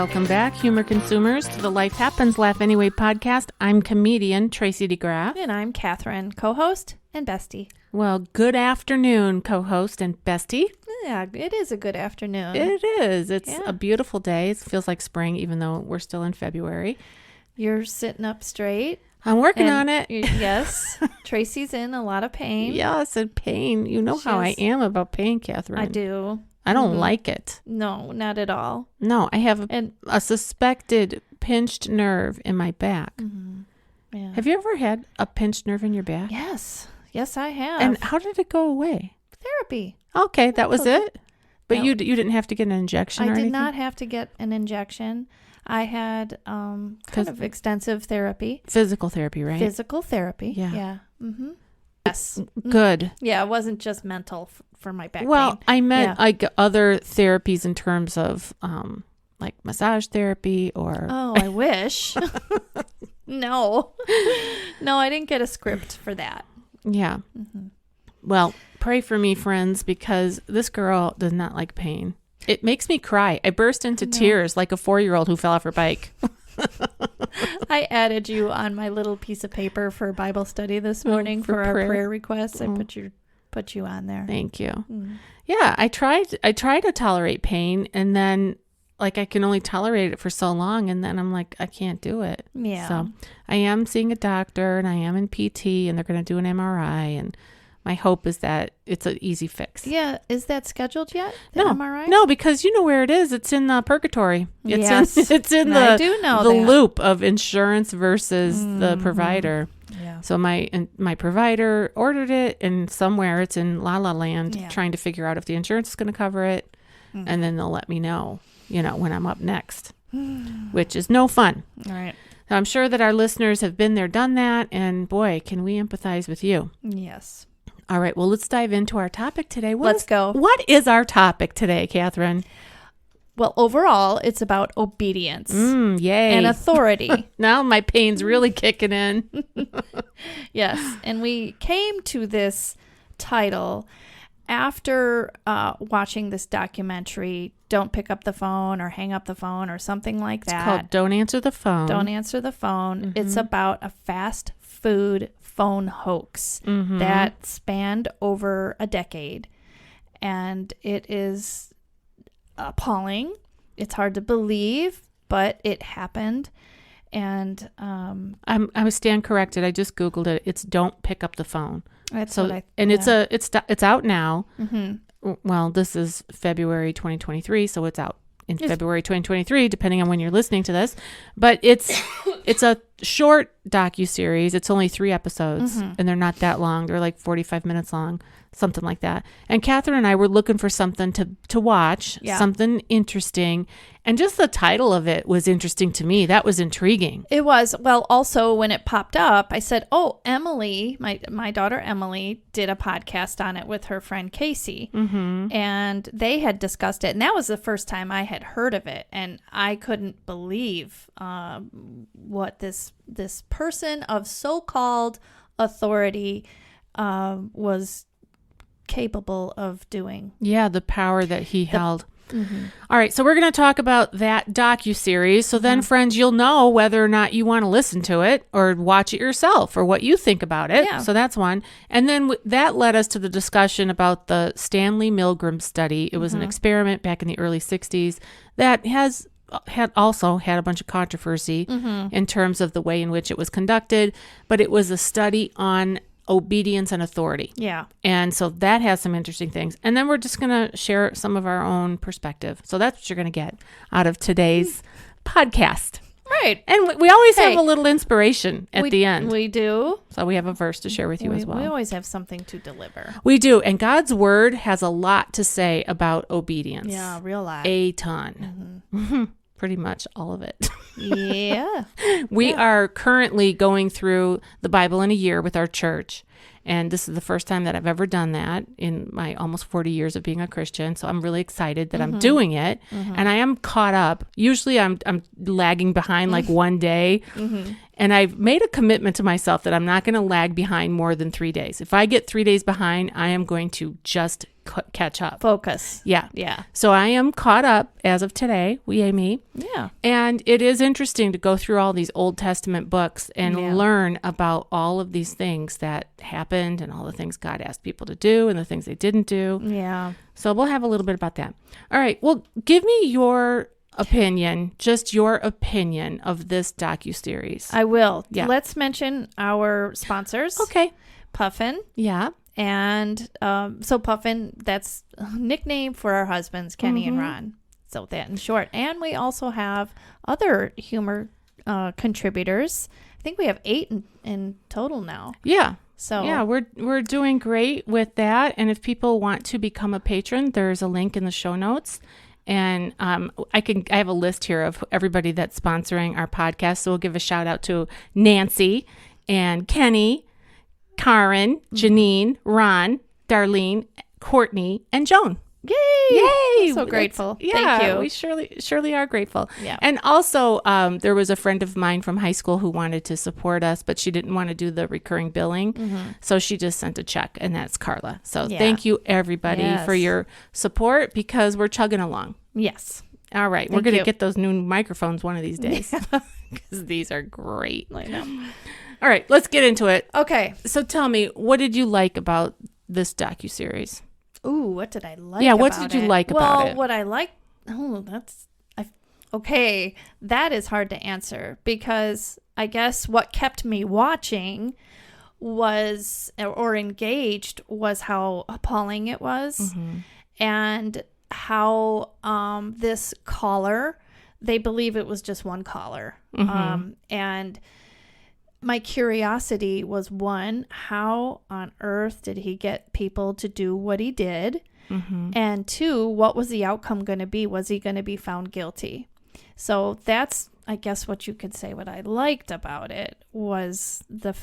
Welcome back, humor consumers, to the Life Happens, Laugh Anyway podcast. I'm comedian Tracy DeGraaf. And I'm Cathrine, co-host and bestie. Well, good afternoon, co-host and bestie. Yeah, it is a good afternoon. It is. It's a beautiful day. It feels like spring, even though we're still in February. You're sitting up straight. I'm working on it. Yes. Tracy's in a lot of pain. Yes, and pain. You know how I am about pain, Cathrine. I do. I don't like it. No, not at all. No, I have a suspected pinched nerve in my back. Mm-hmm. Yeah. Have you ever had a pinched nerve in your back? Yes. Yes, I have. And how did it go away? Therapy. Okay, that was it? But you didn't have to get an injection or anything? I did not have to get an injection. I had kind of extensive therapy. Physical therapy, right? Physical therapy. Yeah. Yeah. Mm-hmm. Yes. Good. Yeah, it wasn't just mental for my back well, pain. I meant like other therapies in terms of like massage therapy or... Oh, I wish. No, I didn't get a script for that. Yeah. Mm-hmm. Well, pray for me, friends, because this girl does not like pain. It makes me cry. I burst into tears like a 4-year-old who fell off her bike. I added you on my little piece of paper for Bible study this morning for our prayer requests. I put you on there. Thank you. Yeah, I tried to tolerate pain, and then like I can only tolerate it for so long, and then I'm like, I can't do it. Yeah. So I am seeing a doctor, and I am in PT, and they're going to do an MRI, and my hope is that it's an easy fix. Yeah. Is that scheduled yet? No. MRI? No, because you know where it is. It's in purgatory. It's in I do know the that. loop of insurance versus the provider. Yeah. So my provider ordered it, and somewhere it's in La La Land trying to figure out if the insurance is going to cover it, and then they'll let me know, when I'm up next, which is no fun. All right. So I'm sure that our listeners have been there, done that, and boy, can we empathize with you. Yes. All right, well, let's dive into our topic today. Let's go. What is our topic today, Cathrine? Well, overall, it's about obedience. Yay. And authority. Now my pain's really kicking in. Yes. And we came to this title after watching this documentary, Don't Pick Up the Phone or Hang Up the Phone or something like that. It's called Don't Answer the Phone. Don't Answer the Phone. It's about a fast food phone hoax that spanned over a decade. And it is appalling. It's hard to believe, but it happened. And I stand corrected. I just Googled it. It's Don't Pick Up the Phone. That's so, what I and it's out now. Well, this is February 2023, so it's out in February 2023, depending on when you're listening to this. But it's a short docuseries. It's only 3 episodes, and they're not that long. They're like 45 minutes long, something like that. And Cathrine and I were looking for something to watch, something interesting. And just the title of it was interesting to me. That was intriguing. It was. Well, also when it popped up, I said, oh, Emily, my daughter Emily, did a podcast on it with her friend Casey. And they had discussed it. And that was the first time I had heard of it. And I couldn't believe what this person of so-called authority was capable of doing. Yeah, the power that he held. All right, so we're going to talk about that docuseries. So then, friends, you'll know whether or not you want to listen to it or watch it yourself or what you think about it. Yeah. So that's one. And then that led us to the discussion about the Stanley Milgram study. It was an experiment back in the early 60s that had also had a bunch of controversy in terms of the way in which it was conducted. But it was a study on obedience and authority. Yeah. And so that has some interesting things. And then we're just going to share some of our own perspective. So that's what you're going to get out of today's podcast. Right. And we always have a little inspiration at the end. We do. So we have a verse to share with you as well. We always have something to deliver. We do. And God's word has a lot to say about obedience. Yeah, real lot. A ton. Pretty much all of it. Yeah. We are currently going through the Bible in a year with our church. And this is the first time that I've ever done that in my almost 40 years of being a Christian. So I'm really excited that I'm doing it. And I am caught up. Usually I'm lagging behind like one day. And I've made a commitment to myself that I'm not going to lag behind more than 3 days. If I get 3 days behind, I am going to just catch up. Focus. Yeah. Yeah. So I am caught up as of today, me. Yeah. And it is interesting to go through all these Old Testament books and learn about all of these things that happened and all the things God asked people to do and the things they didn't do. Yeah. So we'll have a little bit about that. All right. Well, give me your opinion, just your opinion of this docuseries. I will. Yeah. Let's mention our sponsors. Okay. Puffin. Yeah. And so Puffin, that's a nickname for our husbands, Kenny and Ron. So that in short. And we also have other humor contributors. I think we have 8 in total now. Yeah. So yeah, we're doing great with that. And if people want to become a patron, there's a link in the show notes. And I have a list here of everybody that's sponsoring our podcast. So we'll give a shout out to Nancy and Kenny, Karen, Janine, Ron, Darlene, Courtney, and Joan. Yay! Yay! I'm so grateful. Yeah, Thank you. we surely are grateful. Yeah. And also, there was a friend of mine from high school who wanted to support us, but she didn't want to do the recurring billing. So she just sent a check, and that's Carla. So thank you, everybody, for your support because we're chugging along. Yes. All right. We're going to get those new microphones one of these days because these are great. I know. All right. Let's get into it. Okay. So tell me, what did you like about this docuseries? Ooh, what did I like? Yeah, what did you like about it? Well, what I liked. Oh, okay. That is hard to answer because I guess what kept me watching was or engaged was how appalling it was, and how this caller, they believe it was just one caller, and my curiosity was, one, how on earth did he get people to do what he did? And 2, what was the outcome going to be? Was he going to be found guilty? So that's, I guess, what you could say what I liked about it was the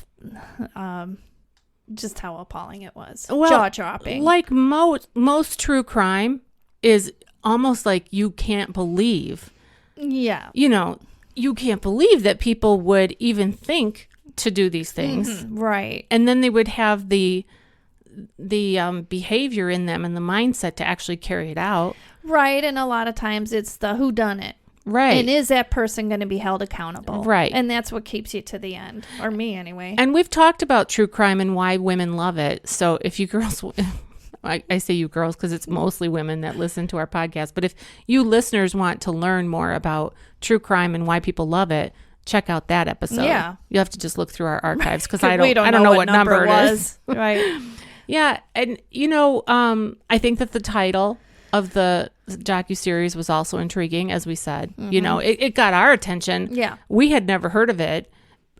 just how appalling it was. Well, jaw-dropping. Like most true crime is almost like you can't believe. Yeah. You can't believe that people would even think to do these things. Right. And then they would have the behavior in them and the mindset to actually carry it out. Right. And a lot of times it's the whodunit. Right. And is that person going to be held accountable? Right. And that's what keeps you to the end. Or me, anyway. And we've talked about true crime and why women love it. So if you girls... I say you girls because it's mostly women that listen to our podcast. But if you listeners want to learn more about true crime and why people love it, check out that episode. Yeah. You have to just look through our archives because I don't know know what number it is. Right. Yeah. And, I think that the title of the docuseries was also intriguing, as we said. It got our attention. Yeah. We had never heard of it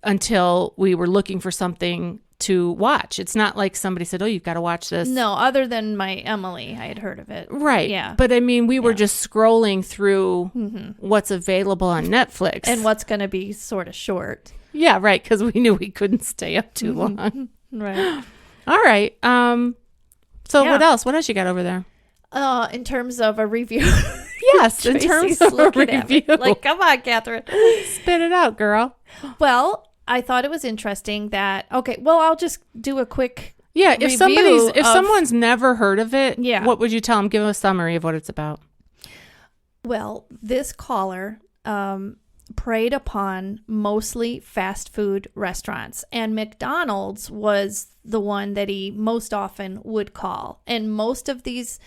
until we were looking for something to watch. It's not like somebody said, oh, you've got to watch this. No, other than my Emily, I had heard of it. Right. Yeah. But I mean, we were just scrolling through what's available on Netflix. And what's going to be sort of short. Yeah, right. Because we knew we couldn't stay up too long. Right. All right. So what else? What else you got over there? In terms of a review. Yes, in terms of a review. Like, come on, Catherine. Spit it out, girl. Well, I thought it was interesting that, I'll just do a quick if someone's never heard of it, what would you tell them? Give them a summary of what it's about. Well, this caller preyed upon mostly fast food restaurants, and McDonald's was the one that he most often would call. And most of these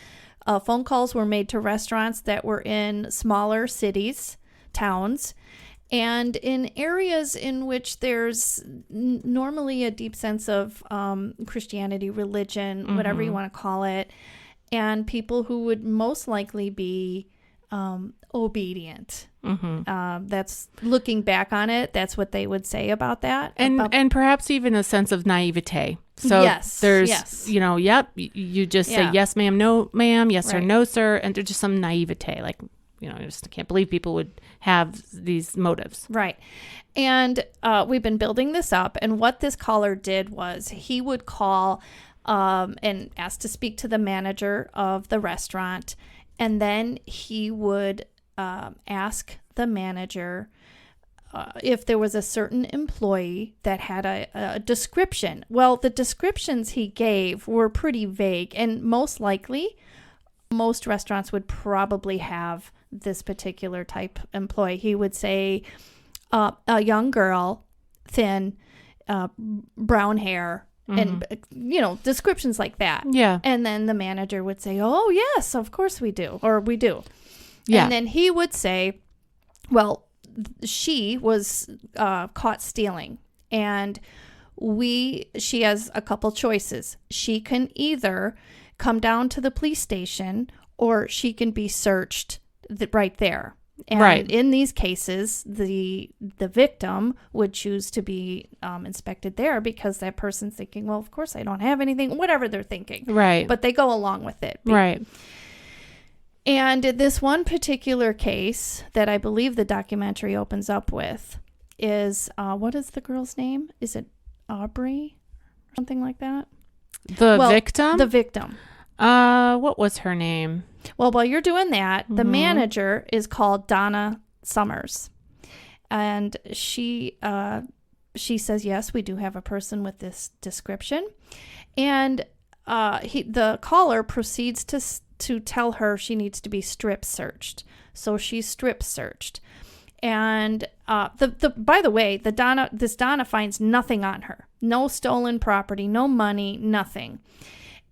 phone calls were made to restaurants that were in smaller cities, towns, and in areas in which there's normally a deep sense of Christianity, religion, whatever you want to call it, and people who would most likely be obedient. That's looking back on it. That's what they would say about that. And perhaps even a sense of naivete. So there's, you just say, yes, ma'am, no, ma'am, yes, sir, no, sir. And there's just some naivete. Like, I just can't believe people would have these motives. Right. And we've been building this up. And what this caller did was he would call and ask to speak to the manager of the restaurant. And then he would ask the manager if there was a certain employee that had a description. Well, the descriptions he gave were pretty vague. And most likely, most restaurants would probably have this particular type employee. He would say, a young girl, thin, brown hair, and, descriptions like that. Yeah. And then the manager would say, oh, yes, of course we do. Or we do. Yeah. And then he would say, well, she was caught stealing. And she has a couple choices. She can either come down to the police station or she can be searched right there. And in these cases, the victim would choose to be inspected there because that person's thinking, well, of course I don't have anything, whatever they're thinking. Right. But they go along with it. Right. And this one particular case that I believe the documentary opens up with is, what is the girl's name? Is it Aubrey? Something like that? The victim? The victim. What was her name? Well, while you're doing that, the manager is called Donna Summers. And she says, yes, we do have a person with this description. And the caller proceeds to tell her she needs to be strip searched. So she's strip searched. And by the way, this Donna finds nothing on her. No stolen property, no money, nothing.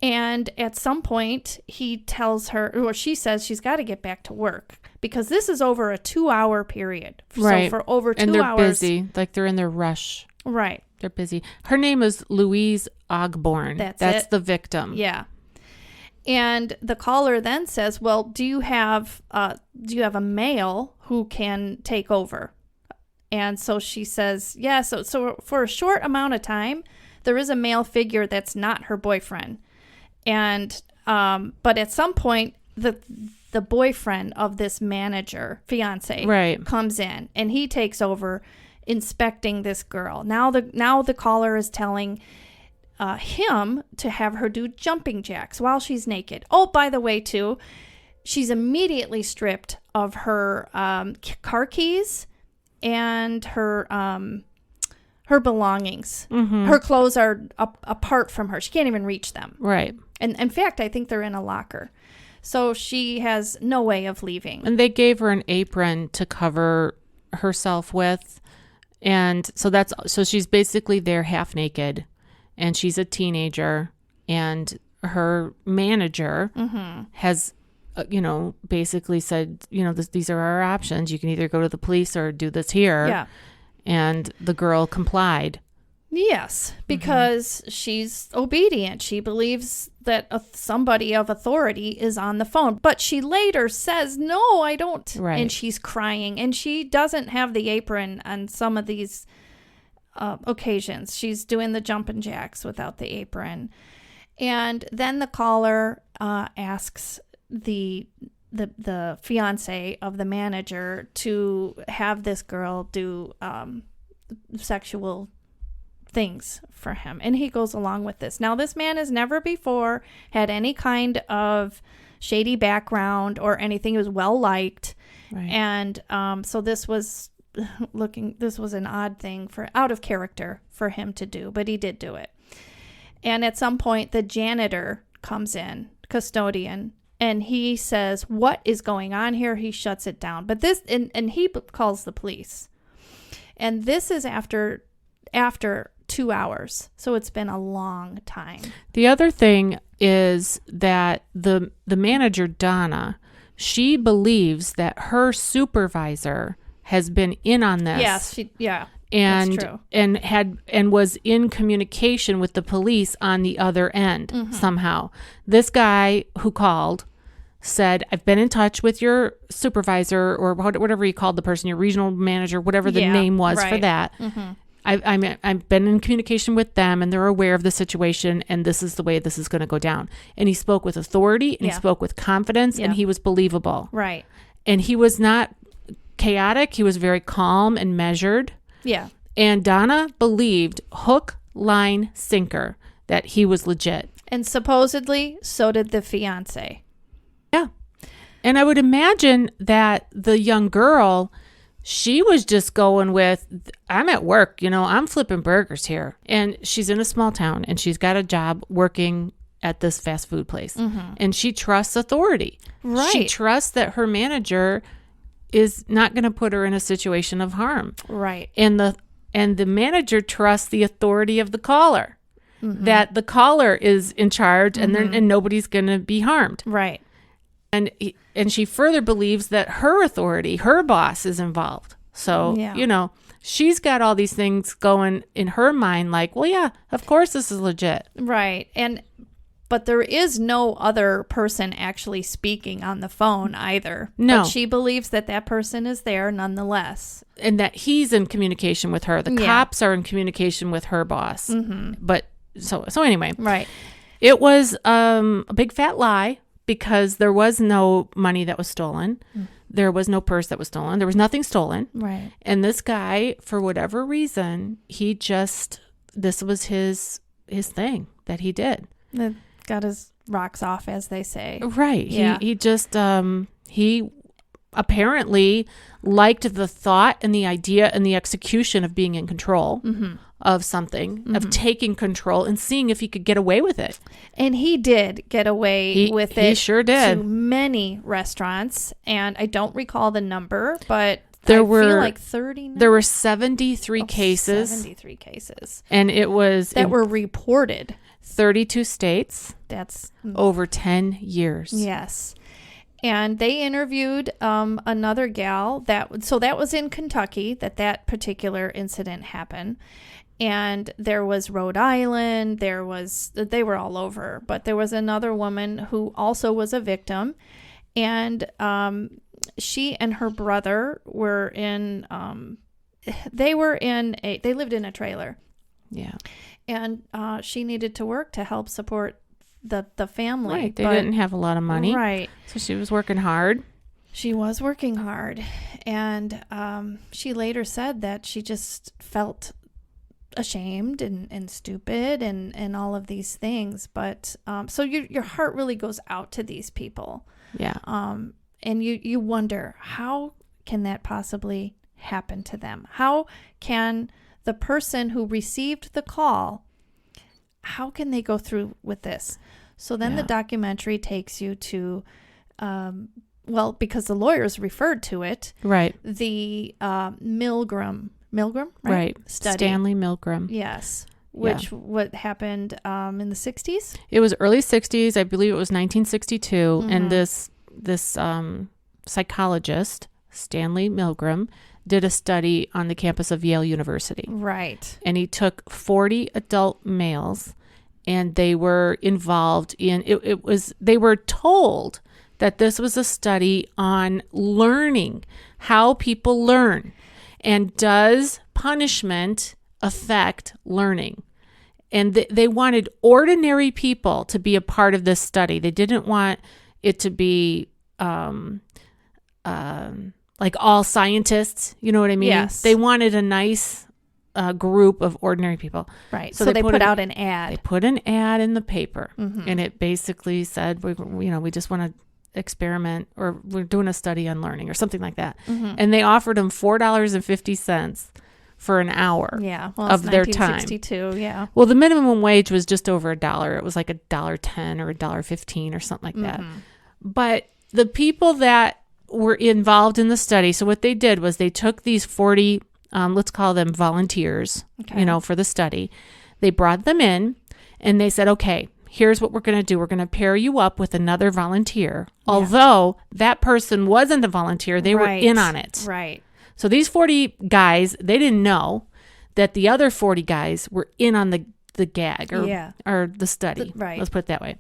And at some point, he tells her, or she says she's got to get back to work because this is over a 2-hour period. Right. So for over 2 hours. And they're busy. Like they're in their rush. Right. They're busy. Her name is Louise Ogborn. That's the victim. Yeah. And the caller then says, well, do you have a male who can take over? And so she says, yeah. So for a short amount of time, there is a male figure that's not her boyfriend. And but at some point, the boyfriend of this manager, fiance, comes in and he takes over inspecting this girl. Now the caller is telling him to have her do jumping jacks while she's naked. Oh, by the way, too, she's immediately stripped of her car keys and her belongings. Mm-hmm. Her clothes are apart from her. She can't even reach them. Right. And in fact, I think they're in a locker. So she has no way of leaving. And they gave her an apron to cover herself with. And so she's basically there half naked. And she's a teenager. And her manager has, basically said, these are our options. You can either go to the police or do this here. Yeah. And the girl complied. Yes, because she's obedient. She believes that somebody of authority is on the phone. But she later says, no, I don't. Right. And she's crying. And she doesn't have the apron on some of these occasions. She's doing the jumping jacks without the apron. And then the caller asks the fiance of the manager to have this girl do sexual things for him, and he goes along with this. Now, this man has never before had any kind of shady background or anything. He was well liked, and so this was an odd thing out of character for him to do, but he did do it. And at some point, the janitor comes in, custodian, and he says, "What is going on here?" He shuts it down, but this and he calls the police, and this is after 2 hours. So it's been a long time. The other thing is that the manager, Donna, she believes that her supervisor has been in on this. Yes, that's true. And was in communication with the police on the other end somehow. This guy who called said, I've been in touch with your supervisor or whatever you called the person, your regional manager, whatever the name was for that. Mm-hmm. I've been in communication with them and they're aware of the situation and this is the way this is going to go down. And he spoke with authority and he spoke with confidence and he was believable. Right. And he was not chaotic. He was very calm and measured. Yeah. And Donna believed hook, line, sinker that he was legit. And supposedly, so did the fiance. Yeah. And I would imagine that the young girl, she was just going with, I'm at work, I'm flipping burgers here. And she's in a small town and she's got a job working at this fast food place. Mm-hmm. And she trusts authority. Right. She trusts that her manager is not going to put her in a situation of harm. Right. And the manager trusts the authority of the caller. Mm-hmm. That the caller is in charge and nobody's going to be harmed. Right. And she further believes that her authority, her boss, is involved. So, she's got all these things going in her mind like, well, yeah, of course this is legit. Right. But there is no other person actually speaking on the phone either. No. But she believes that person is there nonetheless. And that he's in communication with her. The cops are in communication with her boss. Mm-hmm. But so anyway. Right. It was a big fat lie because there was no money that was stolen. Mm. There was no purse that was stolen. There was nothing stolen. Right. And this guy, for whatever reason, this was his thing that he did. Got his rocks off, as they say. Right. Yeah. He just, he apparently liked the thought and the idea and the execution of being in control of something, of taking control and seeing if he could get away with it. And he did get away with it. He sure did. To many restaurants. And I don't recall the number, but feel like 30 now. There were 73 cases. 73 cases. And it was... That were reported. 32 states. That's... over 10 years. Yes. And they interviewed another gal. That was in Kentucky that particular incident happened. And there was Rhode Island. They were all over. But there was another woman who also was a victim. And she and her brother were in... they lived in a trailer. Yeah. And she needed to work to help support the family. Right. They didn't have a lot of money. Right. So she was working hard. She was working hard. And she later said that she just felt ashamed and stupid and all of these things. But so your heart really goes out to these people. Yeah. And you wonder, how can that possibly happen to them? How can the person who received the call, how can they go through with this? So then the documentary takes you to, because the lawyers referred to it. Right. The Milgram, right? Study. Stanley Milgram. Yes. What happened in the 60s? It was early 60s. I believe it was 1962. Mm-hmm. And this psychologist, Stanley Milgram, did a study on the campus of Yale University. Right. And he took 40 adult males and they were involved in they were told that this was a study on learning, how people learn, and does punishment affect learning. And they wanted ordinary people to be a part of this study. They didn't want it to be like all scientists, you know what I mean? Yes. They wanted a nice group of ordinary people. Right. So they put out an ad. They put an ad in the paper, and it basically said, we just want to experiment, or we're doing a study on learning or something like that. Mm-hmm. And they offered them $4.50 for an hour of their time. 1962, yeah. Well, the minimum wage was just over $1. It was like $1.10 or $1.15 or something like that. But the people that were involved in the study, so what they did was they took these 40, let's call them volunteers, for the study. They brought them in and they said, okay, here's what we're going to do. We're going to pair you up with another volunteer. Yeah. Although that person wasn't a volunteer, they were in on it. Right. So these 40 guys, they didn't know that the other 40 guys were in on the gag or the study. Right. Let's put it that way.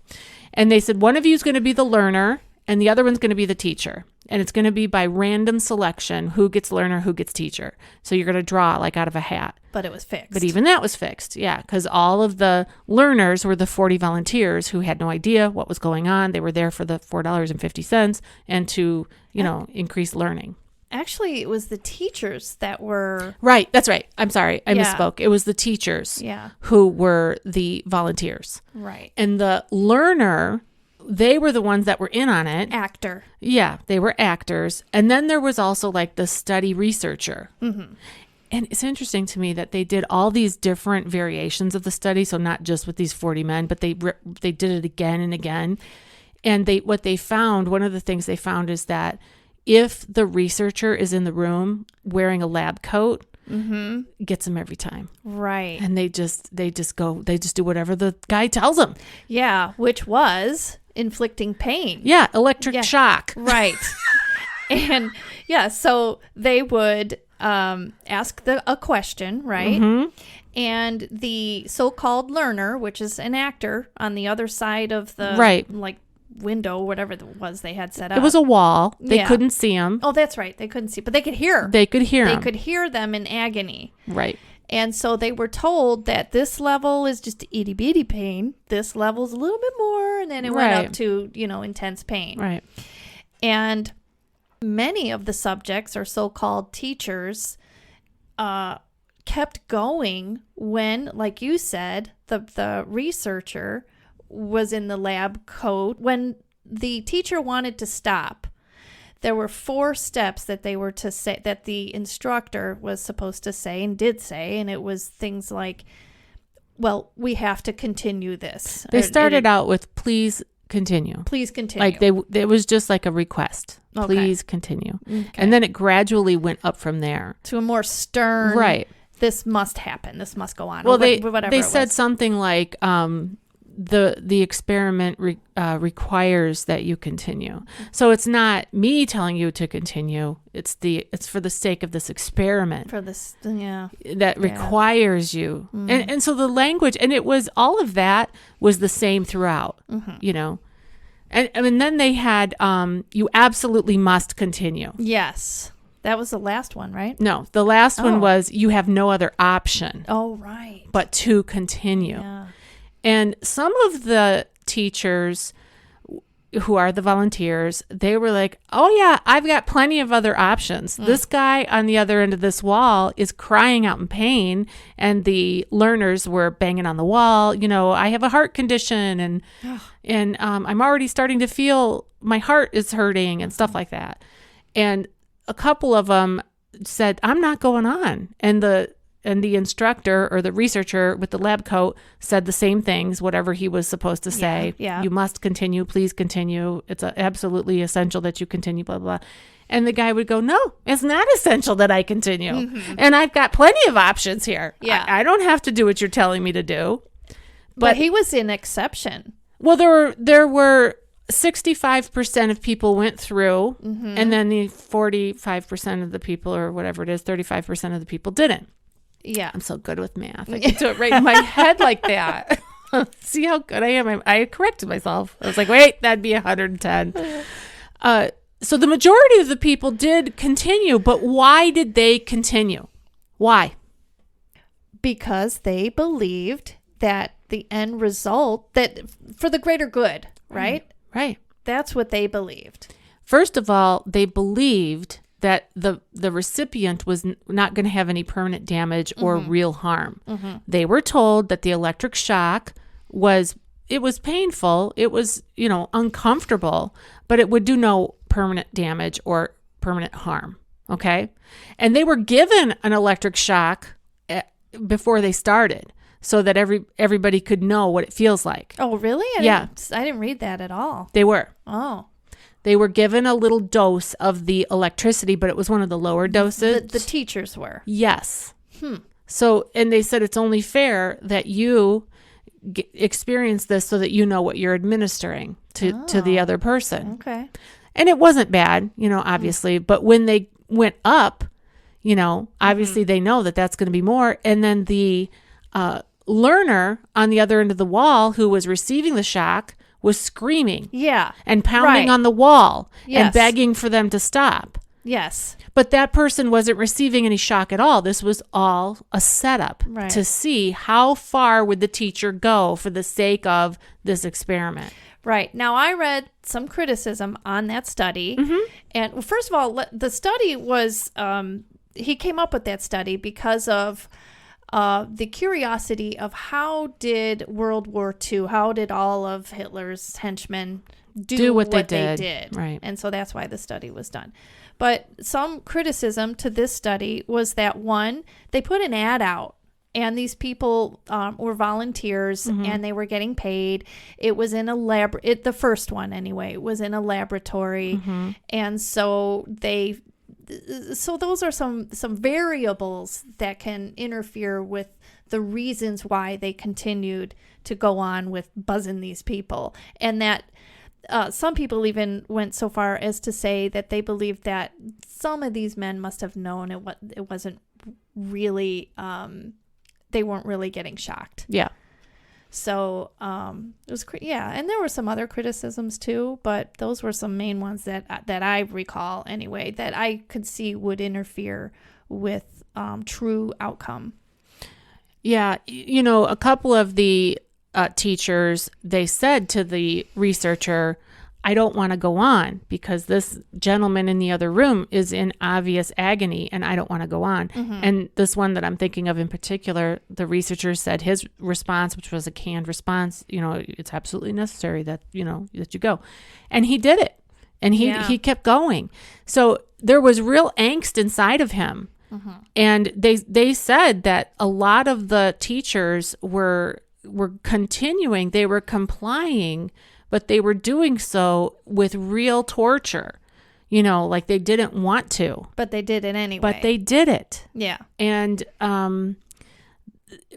And they said, one of you is going to be the learner and the other one's going to be the teacher. And it's going to be by random selection, who gets learner, who gets teacher. So you're going to draw like out of a hat. But it was fixed. But even that was fixed, yeah, because all of the learners were the 40 volunteers who had no idea what was going on. They were there for the $4.50 and to, increase learning. Actually, it was the teachers that were... Right, that's right. I'm sorry, I misspoke. It was the teachers who were the volunteers. Right. And the learner... They were the ones that were in on it. Actor. Yeah, they were actors. And then there was also like the study researcher. Mm-hmm. And it's interesting to me that they did all these different variations of the study. So not just with these 40 men, but they did it again and again. And what they found, one of the things they found is that if the researcher is in the room wearing a lab coat, gets them every time. Right. And they just do whatever the guy tells them. Yeah, which was inflicting pain. Yeah, electric shock. Right. And so they would ask a question, right? Mm-hmm. And the so-called learner, which is an actor on the other side of the window, whatever it was they had set up. It was a wall. They couldn't see them. Oh, that's right. They couldn't see, but they could hear. They could hear them. They could hear them in agony. Right. And so they were told that this level is just itty bitty pain. This level's a little bit more, and then it went up to, intense pain. Right. And many of the subjects or so-called teachers kept going when, like you said, the researcher was in the lab coat. When the teacher wanted to stop, there were 4 steps that they were to say, that the instructor was supposed to say and did say, and it was things like, well, we have to continue this. They started out with, please continue. Please continue. Like it was just like a request. Okay. Please continue. Okay. And then it gradually went up from there. To a more stern, right. This must happen. This must go on. Well, they said something like, the experiment requires that you continue. So it's not me telling you to continue. It's for the sake of this experiment. For this, that requires you. Mm. And so the language, and it was, all of that was the same throughout, And then they had, you absolutely must continue. Yes. That was the last one, right? No, the last one was, you have no other option. Oh, right. But to continue. Yeah. And some of the teachers who are the volunteers, they were like, oh yeah, I've got plenty of other options. This guy on the other end of this wall is crying out in pain, and the learners were banging on the wall. I have a heart condition, and I'm already starting to feel my heart is hurting and stuff like that. And a couple of them said, I'm not going on. And the instructor or the researcher with the lab coat said the same things, whatever he was supposed to say. Yeah. You must continue. Please continue. It's absolutely essential that you continue, blah, blah. And the guy would go, no, it's not essential that I continue. Mm-hmm. And I've got plenty of options here. Yeah. I don't have to do what you're telling me to do. But he was an exception. Well, there were 65% of people went through, and then the 45% of the people, or whatever it is, 35% of the people didn't. Yeah. I'm so good with math. I can do it right in my head like that. See how good I am? I corrected myself. I was like, wait, that'd be 110. So the majority of the people did continue, but why did they continue? Why? Because they believed that the end result, that for the greater good, right? Right. That's what they believed. First of all, they believed that the recipient was not going to have any permanent damage or real harm. Mm-hmm. They were told that the electric shock was painful, it was, uncomfortable, but it would do no permanent damage or permanent harm. Okay? And they were given an electric shock before they started, so that everybody could know what it feels like. Oh, really? I didn't read that at all. They were. Oh. They were given a little dose of the electricity, but it was one of the lower doses. The teachers were. Yes. So, and they said it's only fair that you experience this so that you know what you're administering to the other person. Okay. And it wasn't bad, obviously, but when they went up, obviously they know that that's going to be more. And then the learner on the other end of the wall who was receiving the shock was screaming Yeah. and pounding Right. on the wall Yes. and begging for them to stop. Yes. But that person wasn't receiving any shock at all. This was all a setup Right. to see how far would the teacher go for the sake of this experiment. Right. Now, I read some criticism on that study. And well, first of all, the study was, he came up with that study because of the curiosity of how did World War II, how did all of Hitler's henchmen do what they did. Right. And so that's why the study was done. But some criticism to this study was that, one, they put an ad out. And these people were volunteers, and they were getting paid. It was in a the first one anyway, it was in a laboratory. And so those are some variables that can interfere with the reasons why they continued to go on with buzzing these people. And that some people even went so far as to say that they believed that some of these men must have known it wasn't really... they weren't really getting shocked. Yeah. So it was, and there were some other criticisms too, but those were some main ones that I recall anyway, that I could see would interfere with true outcome. Yeah. You know, a couple of the teachers, they said to the researcher, I don't want to go on because this gentleman in the other room is in obvious agony and I don't want to go on. And this one that I'm thinking of in particular, the researcher said his response, which was a canned response, you know, it's absolutely necessary that, you know, that you go. And he did it. And he kept going. So there was real angst inside of him. And they said that a lot of the teachers were continuing, they were complying, but they were doing so with real torture, you know, like they didn't want to. But they did it anyway. But they did it. Yeah. And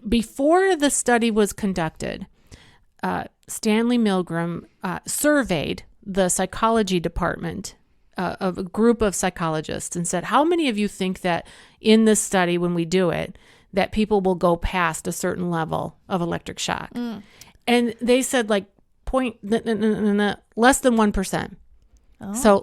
before the study was conducted, Stanley Milgram surveyed the psychology department of a group of psychologists and said, how many of you think that in this study, when we do it, that people will go past a certain level of electric shock? And they said like less than 1%. So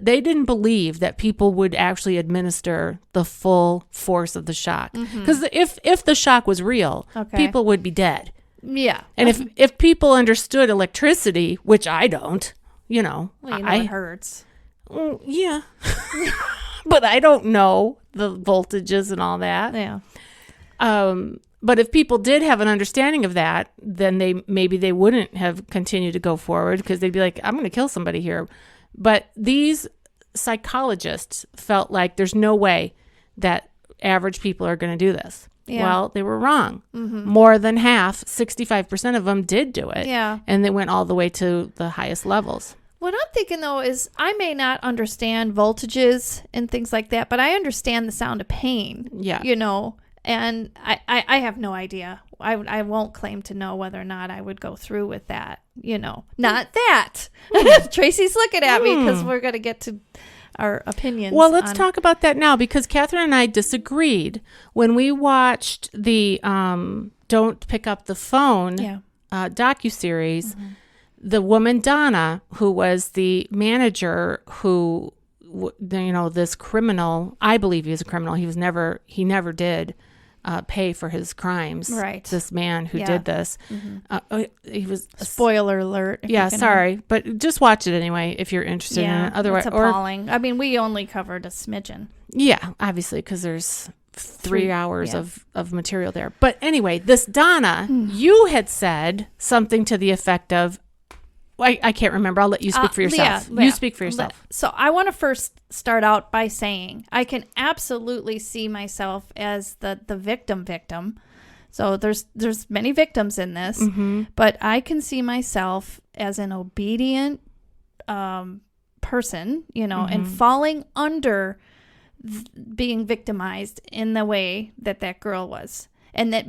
they didn't believe that people would actually administer the full force of the shock. Because if the shock was real, people would be dead. Yeah. And if people understood electricity, which I don't, you know. Well, it hurts. Yeah. But I don't know the voltages and all that. Yeah. But if people did have an understanding of that, then maybe they wouldn't have continued to go forward because they'd be like, I'm going to kill somebody here. But these psychologists felt like there's no way that average people are going to do this. Yeah. Well, they were wrong. More than half, 65% of them did do it. Yeah. And they went all the way to the highest levels. What I'm thinking, though, is I may not understand voltages and things like that, but I understand the sound of pain. Yeah. You know, and I have no idea. I won't claim to know whether or not I would go through with that. You know, not that. Tracy's looking at me because we're going to get to our opinions. Well, let's talk about that now because Cathrine and I disagreed when we watched the Don't Pick Up the Phone docuseries. The woman, Donna, who was the manager who, you know, this criminal, I believe he was a criminal. He never did pay for his crimes. Right. This man who did this. He was spoiler alert. Yeah, sorry, but just watch it anyway if you're interested in it. Otherwise, it's appalling. I mean, we only covered a smidgen. Yeah, obviously, because there's 3 hours of material there. But anyway, this Donna, you had said something to the effect of, I can't remember. I'll let you speak for yourself. You speak for yourself. So I want to first start out by saying I can absolutely see myself as the victim. So there's many victims in this, but I can see myself as an obedient person, you know, and falling under being victimized in the way that girl was. And that,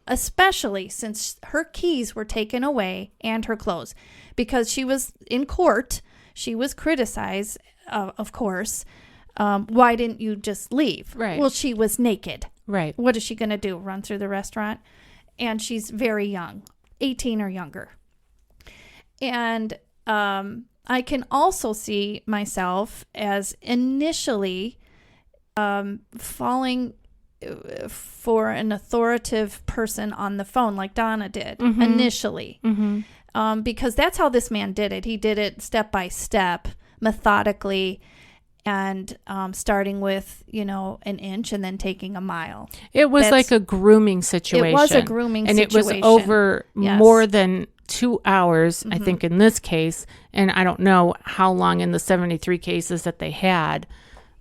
especially since her keys were taken away and her clothes, because she was in court, she was criticized, of course. Why didn't you just leave? Right. Well, she was naked. Right. What is she going to do? Run through the restaurant? And she's very young, 18 or younger. And I can also see myself as initially falling for an authoritative person on the phone like Donna did initially. Because that's how this man did it. He did it step by step, methodically, and starting with, an inch and then taking a mile. It was like a grooming situation. It was a grooming and situation. And it was over more than 2 hours, I think, in this case. And I don't know how long in the 73 cases that they had.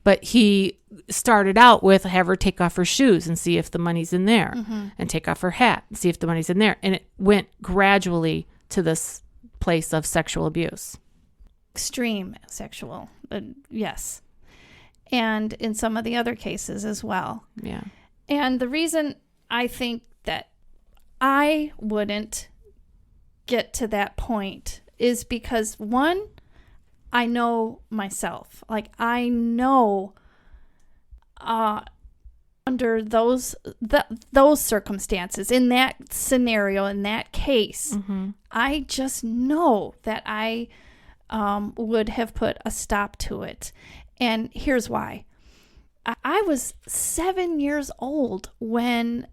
But he started out with have her take off her shoes and see if the money's in there. And take off her hat and see if the money's in there. And it went gradually to this place of sexual abuse. Extreme sexual, yes. And in some of the other cases as well. Yeah. And the reason I think that I wouldn't get to that point is because, one, I know myself. Like, I know under those circumstances, in that scenario, in that case, I just know that I would have put a stop to it. And here's why. I was 7 years old when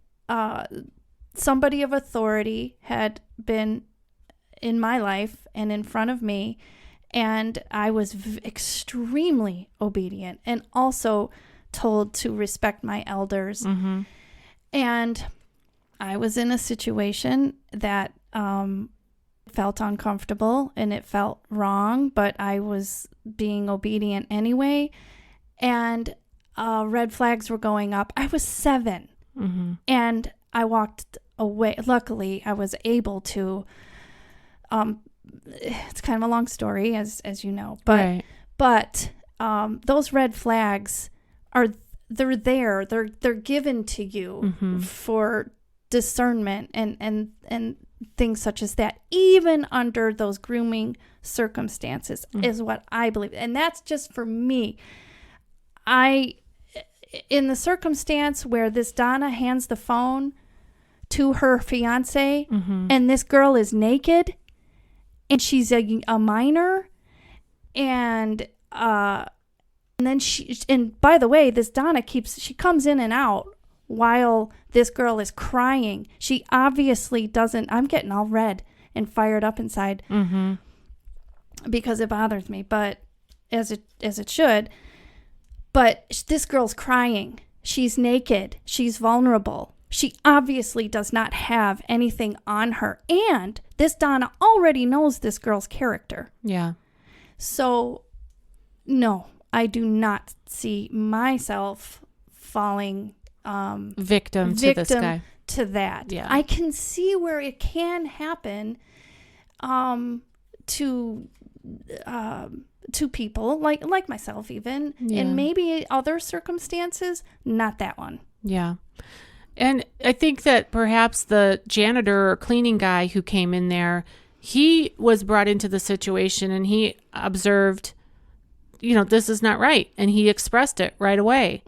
somebody of authority had been in my life and in front of me, and I was extremely obedient and also told to respect my elders. And I was in a situation that felt uncomfortable and it felt wrong, but I was being obedient anyway. And red flags were going up. I was 7 and I walked away. Luckily, I was able to. It's kind of a long story, as you know, but those red flags they're there. They're given to you for discernment and things such as that, even under those grooming circumstances, is what I believe. And that's just for me. In the circumstance where this Donna hands the phone to her fiance and this girl is naked and she's a minor, and then and by the way, this Donna she comes in and out while this girl is crying. She obviously doesn't. I'm getting all red and fired up inside because it bothers me, but as it should. But this girl's crying. She's naked. She's vulnerable. She obviously does not have anything on her. And this Donna already knows this girl's character. Yeah. So, no, I do not see myself falling victim to this guy. To that. Yeah. I can see where it can happen to people like myself even, and maybe other circumstances, not that one. Yeah. And I think that perhaps the janitor or cleaning guy who came in there, he was brought into the situation and he observed, this is not right. And he expressed it right away.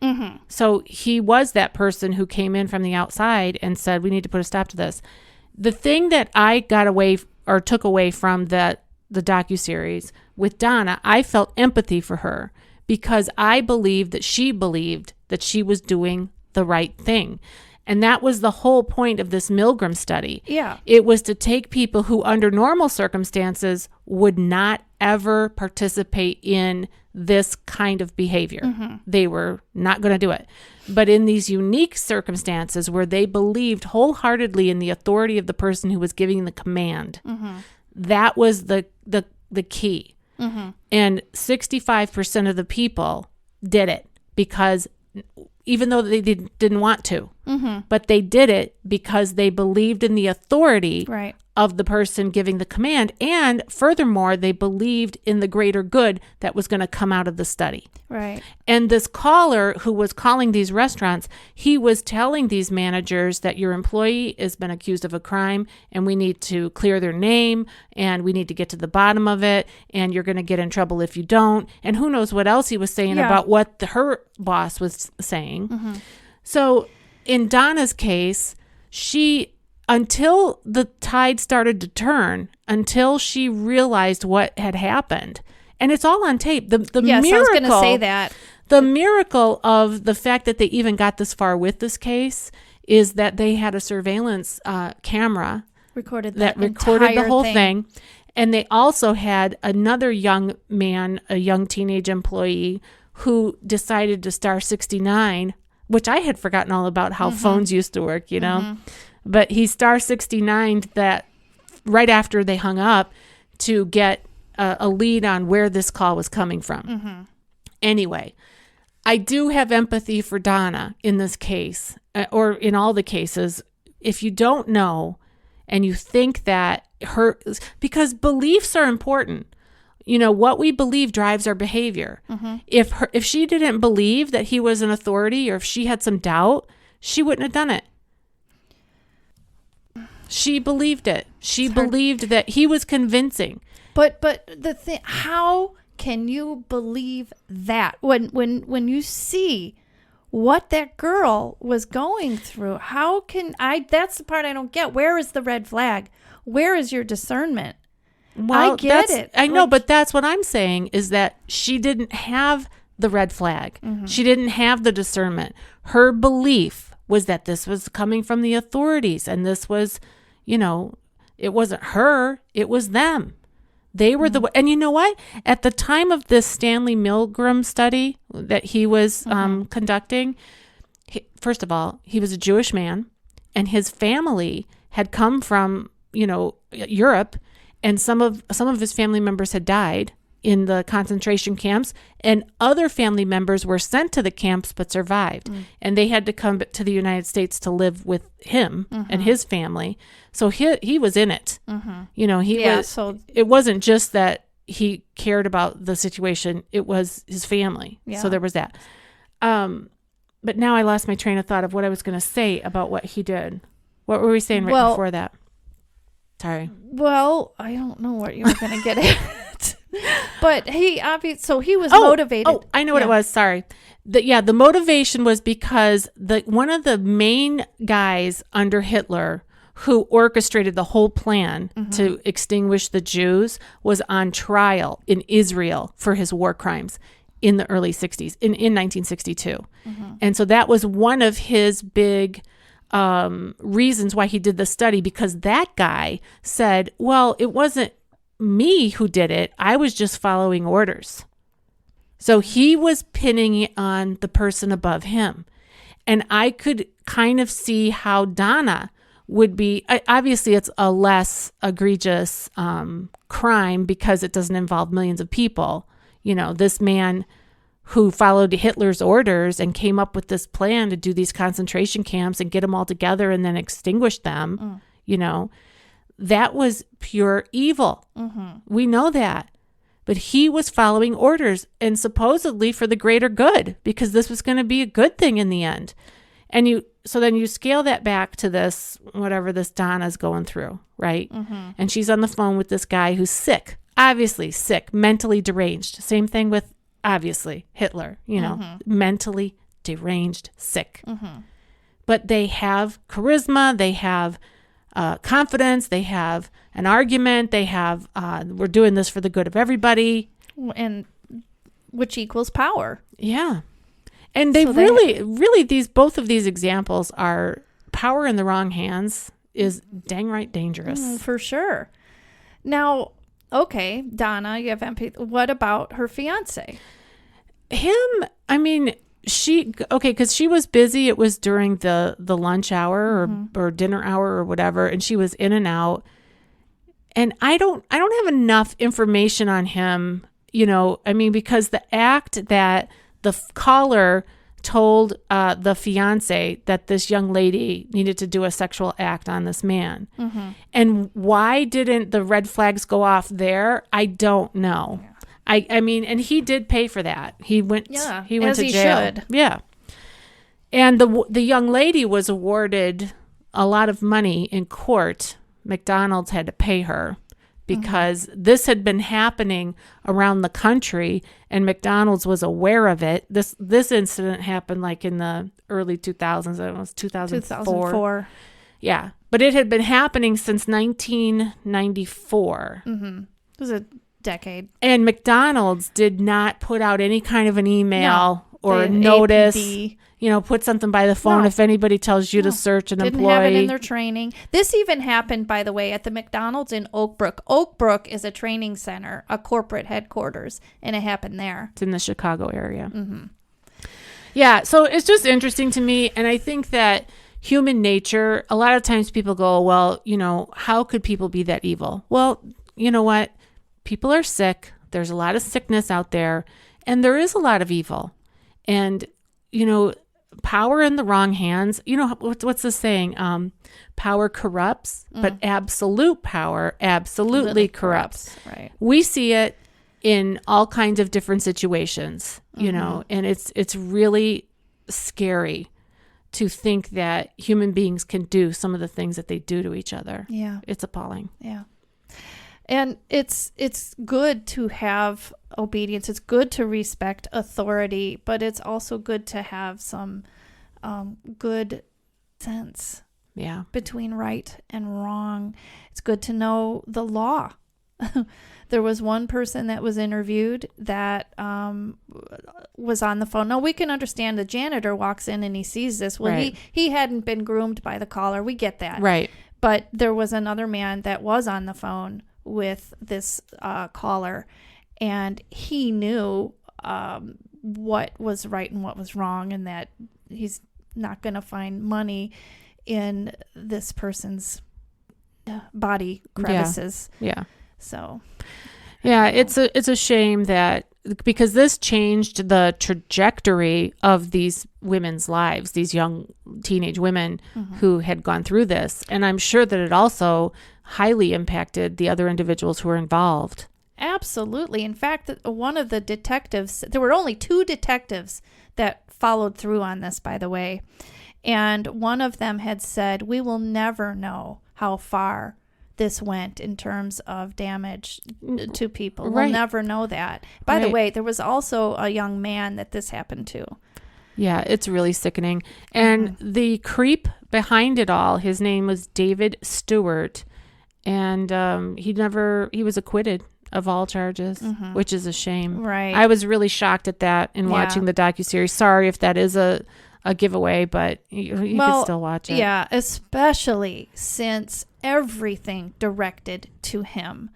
So he was that person who came in from the outside and said, we need to put a stop to this. The thing that I took away from the docuseries with Donna, I felt empathy for her because I believed that she was doing the right thing. And that was the whole point of this Milgram study. Yeah. It was to take people who under normal circumstances would not ever participate in this kind of behavior. They were not going to do it. But in these unique circumstances where they believed wholeheartedly in the authority of the person who was giving the command, that was the key. And 65% of the people did it because even though they didn't want to, but they did it because they believed in the authority of the person giving the command. And furthermore, they believed in the greater good that was going to come out of the study. Right. And this caller who was calling these restaurants, he was telling these managers that your employee has been accused of a crime and we need to clear their name and we need to get to the bottom of it and you're going to get in trouble if you don't. And who knows what else he was saying about what her boss was saying. So in Donna's case, until the tide started to turn, until she realized what had happened. And it's all on tape. The yes, miracle, I was going to say that. The miracle of the fact that they even got this far with this case is that they had a surveillance camera recorded the whole thing. And they also had another young man, a young teenage employee, who decided to star 69, which I had forgotten all about how phones used to work, you know. But he star 69'd that right after they hung up to get a lead on where this call was coming from. Anyway, I do have empathy for Donna in this case, or in all the cases. If you don't know and you think that because beliefs are important. You know, what we believe drives our behavior. If she didn't believe that he was an authority, or if she had some doubt, she wouldn't have done it. She believed it. She believed that he was convincing. But the thing, how can you believe that when you see what that girl was going through? How can that's the part I don't get. Where is the red flag? Where is your discernment? Well, I get it. I know, but that's what I'm saying is that she didn't have the red flag. She didn't have the discernment. Her belief was that this was coming from the authorities, and this was, you know, it wasn't her, it was them. They were and you know what? At the time of this Stanley Milgram study that he was conducting, first of all, he was a Jewish man, and his family had come from, you know, Europe, and some of his family members had died in the concentration camps, and other family members were sent to the camps but survived, and they had to come to the United States to live with him and his family. So he was in it. You know, it wasn't just that he cared about the situation, it was his family. So there was that. But now I lost my train of thought of what I was going to say about what he did. What were we saying before that? Sorry. Well, I don't know what you were going to get at. But he was motivated. Oh, I know what it was. Sorry. The motivation was because one of the main guys under Hitler who orchestrated the whole plan to extinguish the Jews was on trial in Israel for his war crimes in the early 60s, in 1962. And so that was one of his big reasons why he did the study, because that guy said, well, it wasn't me who did it. I was just following orders. So he was pinning it on the person above him. And I could kind of see how Donna would be, obviously it's a less egregious crime because it doesn't involve millions of people. You know, this man who followed Hitler's orders and came up with this plan to do these concentration camps and get them all together and then extinguish them, you know, that was pure evil. We know that. But he was following orders, and supposedly for the greater good, because this was going to be a good thing in the end. And so then you scale that back to this, whatever this Donna's going through, right? And she's on the phone with this guy who's sick, obviously sick, mentally deranged. Same thing with, obviously, Hitler, you know, mentally deranged, sick. But they have charisma, they have confidence, they have an argument, they have, we're doing this for the good of everybody. And which equals power. Yeah. And they really, both of these examples are power in the wrong hands is dang right dangerous. For sure. Now, okay, Donna, you have empathy. What about her fiance? Him, I mean, because she was busy. It was during the lunch hour or dinner hour or whatever, and she was in and out. And I don't have enough information on him, you know, I mean, because the act that the caller told the fiance that this young lady needed to do a sexual act on this man. And why didn't the red flags go off there? I don't know. Yeah. I mean, and he did pay for that. He went to jail. Should. Yeah. And the young lady was awarded a lot of money in court. McDonald's had to pay her because this had been happening around the country, and McDonald's was aware of it. This incident happened like in the early 2000s. It was 2004. Yeah. But it had been happening since 1994. It was a decade. And McDonald's did not put out any kind of an email or The notice, APB. Put something by the phone if anybody tells you to search an Didn't employee. have it in their training. This even happened, by the way, at the McDonald's in Oak Brook. Oak Brook is a training center, a corporate headquarters, and it happened there. It's in the Chicago area. Yeah, so it's just interesting to me, and I think that human nature, a lot of times people go, well, how could people be that evil? Well, you know what? People are sick. There's a lot of sickness out there, and there is a lot of evil. And, power in the wrong hands, what's the saying? Power corrupts, but absolute power absolutely corrupts. Right. We see it in all kinds of different situations, and it's really scary to think that human beings can do some of the things that they do to each other. Yeah. It's appalling. Yeah. And it's good to have obedience. It's good to respect authority, but it's also good to have some good sense between right and wrong. It's good to know the law. There was one person that was interviewed that was on the phone. Now, we can understand the janitor walks in and he sees this. Well, right. he hadn't been groomed by the caller. We get that. Right. But there was another man that was on the phone with this caller, and he knew what was right and what was wrong, and that he's not going to find money in this person's body crevices. Yeah. So, yeah, it's a shame that, because this changed the trajectory of these women's lives, these young teenage women who had gone through this. And I'm sure that it also highly impacted the other individuals who were involved. Absolutely. In fact, one of the detectives, there were only 2 detectives that followed through on this, by the way. And one of them had said, we will never know how far this went in terms of damage to people. Right. We'll never know that. By the way, there was also a young man that this happened to. Yeah, it's really sickening. And the creep behind it all, his name was David Stewart, and he was acquitted of all charges, which is a shame. Right. I was really shocked at that in watching the docuseries. Sorry if that is a giveaway, but you can still watch it. Yeah, especially since everything directed to him.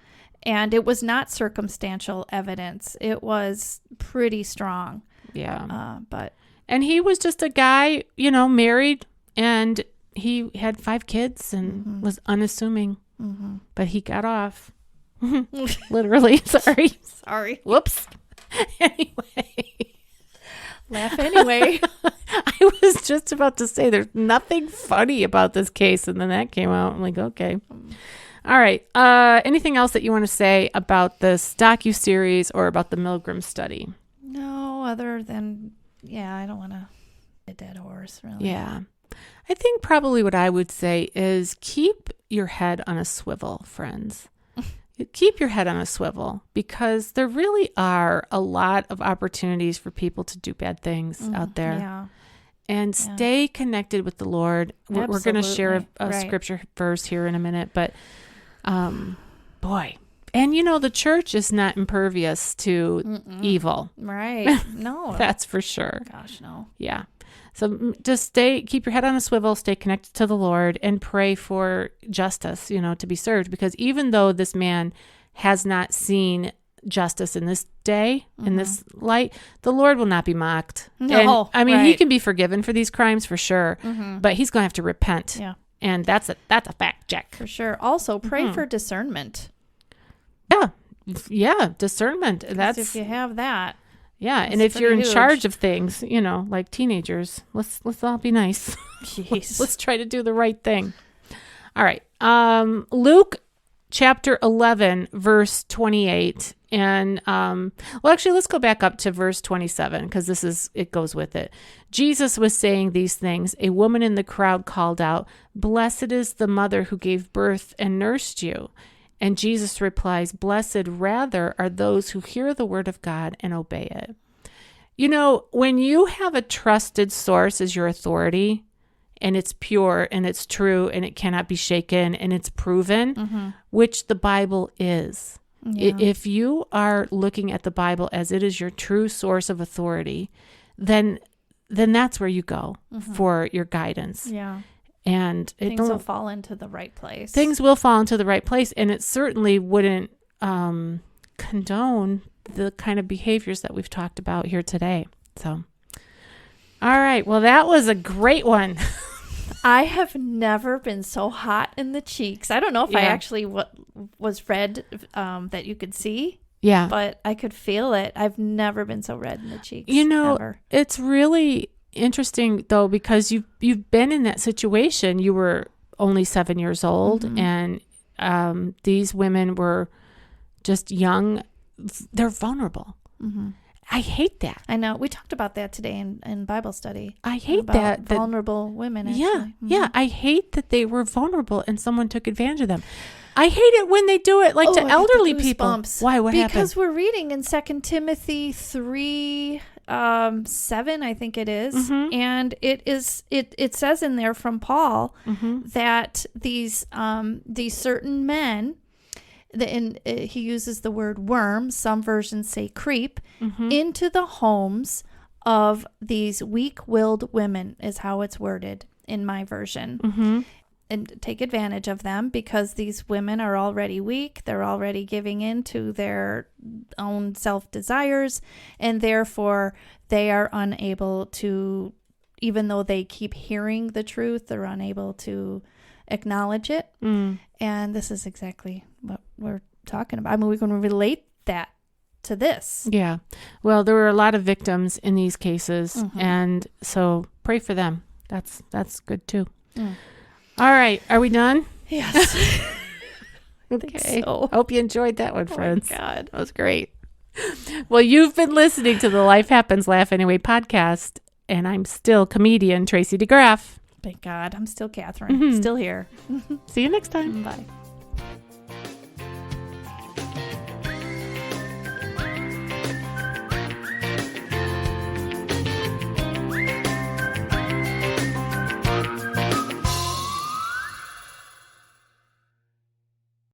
And it was not circumstantial evidence. It was pretty strong. Yeah. And he was just a guy, married, and he had 5 kids and was unassuming. But he got off. Literally. Sorry. Whoops. Anyway. Laugh anyway. I was just about to say there's nothing funny about this case, and then that came out. I'm like, okay. All right. Anything else that you want to say about this docuseries or about the Milgram study? No, other than, I don't want to be a dead horse, really. Yeah. I think probably what I would say is keep your head on a swivel, friends. Keep your head on a swivel, because there really are a lot of opportunities for people to do bad things out there. Yeah. And stay connected with the Lord. We're going to share a scripture verse here in a minute, but boy. And the church is not impervious to evil. Right. No. That's for sure. Gosh, no. Yeah. So just keep your head on a swivel, stay connected to the Lord, and pray for justice, to be served. Because even though this man has not seen justice in this day, in this light, the Lord will not be mocked. No. And, he can be forgiven for these crimes for sure, but he's going to have to repent. Yeah. And that's a fact check. For sure. Also, pray for discernment. Yeah. Discernment. That's if you have that. Yeah, and if you're in charge of things, like teenagers, let's all be nice. Jeez. Let's try to do the right thing. All right. Luke chapter 11, verse 28. And, actually, let's go back up to verse 27, because it goes with it. Jesus was saying these things. A woman in the crowd called out, "Blessed is the mother who gave birth and nursed you." And Jesus replies, "Blessed rather are those who hear the word of God and obey it." When you have a trusted source as your authority, and it's pure and it's true and it cannot be shaken and it's proven, which the Bible is. Yeah. If you are looking at the Bible as it is your true source of authority, then that's where you go for your guidance. Yeah. And things will fall into the right place. Things will fall into the right place. And it certainly wouldn't condone the kind of behaviors that we've talked about here today. So, all right. Well, that was a great one. I have never been so hot in the cheeks. I don't know if I actually was red that you could see. Yeah. But I could feel it. I've never been so red in the cheeks. Ever. It's really interesting, though, because you've been in that situation. You were only 7 years old, and these women were just young. They're vulnerable. I hate that. I know. We talked about that today in Bible study. I hate about that vulnerable women. Actually. Yeah, yeah. I hate that they were vulnerable and someone took advantage of them. I hate it when they do it to elderly people. Why? What happened? Because we're reading in 2 Timothy 3, 7, I think it is, and it says in there from Paul that these certain men. He uses the word worm, some versions say creep, into the homes of these weak-willed women, is how it's worded in my version, and take advantage of them because these women are already weak. They're already giving in to their own self-desires, and therefore they are unable to, even though they keep hearing the truth, they're unable to acknowledge it. And this is exactly what we're talking about. I mean, we can relate that to this. Yeah. Well, there were a lot of victims in these cases, and so pray for them. That's good too. All right. Are we done? Yes. Okay. So. Hope you enjoyed that one, friends. Oh my God. That was great. Well, you've been listening to the Life Happens, Laugh Anyway podcast, and I'm still comedian Tracy DeGraaf. Thank God. I'm still Cathrine. Still here. See you next time. Bye.